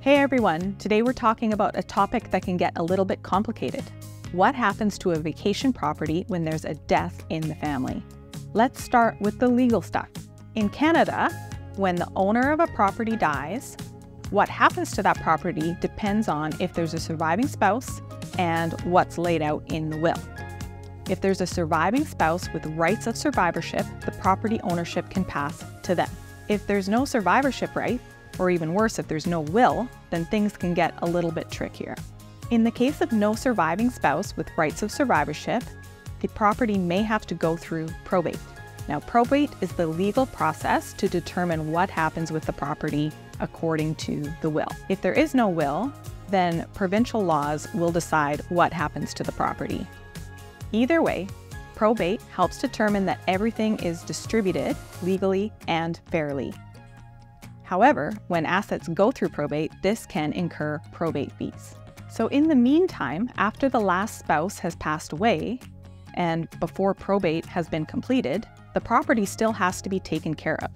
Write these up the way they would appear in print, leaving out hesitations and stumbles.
Hey everyone, today we're talking about a topic that can get a little bit complicated. What happens to a vacation property when there's a death in the family? Let's start with the legal stuff. In Canada, when the owner of a property dies, what happens to that property depends on if there's a surviving spouse and what's laid out in the will. If there's a surviving spouse with rights of survivorship, the property ownership can pass to them. If there's no survivorship right, or even worse, if there's no will, then things can get a little bit trickier. In the case of no surviving spouse with rights of survivorship, the property may have to go through probate. Now, probate is the legal process to determine what happens with the property according to the will. If there is no will, then provincial laws will decide what happens to the property. Either way, probate helps determine that everything is distributed legally and fairly. However, when assets go through probate, this can incur probate fees. So in the meantime, after the last spouse has passed away and before probate has been completed, the property still has to be taken care of.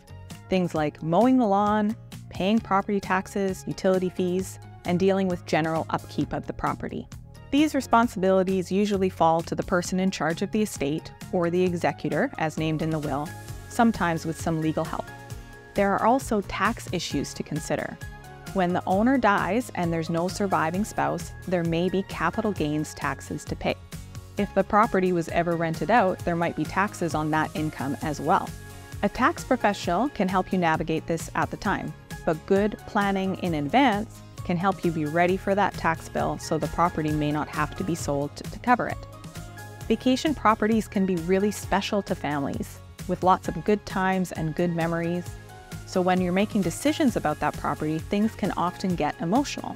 Things like mowing the lawn, paying property taxes, utility fees, and dealing with general upkeep of the property. These responsibilities usually fall to the person in charge of the estate or the executor, as named in the will, sometimes with some legal help. There are also tax issues to consider. When the owner dies and there's no surviving spouse, there may be capital gains taxes to pay. If the property was ever rented out, there might be taxes on that income as well. A tax professional can help you navigate this at the time, but good planning in advance can help you be ready for that tax bill so the property may not have to be sold to cover it. Vacation properties can be really special to families, with lots of good times and good memories. So when you're making decisions about that property, things can often get emotional.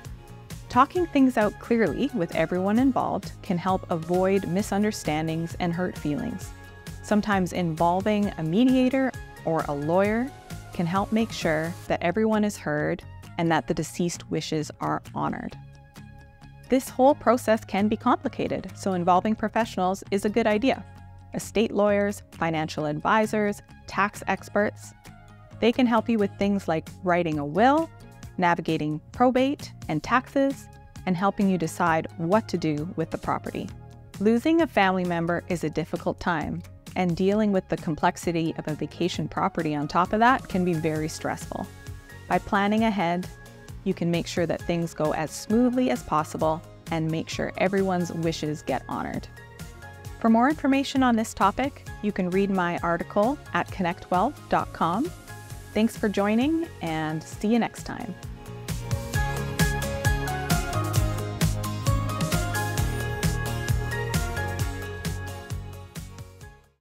Talking things out clearly with everyone involved can help avoid misunderstandings and hurt feelings. Sometimes involving a mediator or a lawyer can help make sure that everyone is heard and that the deceased wishes are honored. This whole process can be complicated, so involving professionals is a good idea. Estate lawyers, financial advisors, tax experts. They can help you with things like writing a will, navigating probate and taxes, and helping you decide what to do with the property. Losing a family member is a difficult time, and dealing with the complexity of a vacation property on top of that can be very stressful. By planning ahead, you can make sure that things go as smoothly as possible and make sure everyone's wishes get honored. For more information on this topic, you can read my article at connectwealth.com. Thanks for joining, and see you next time.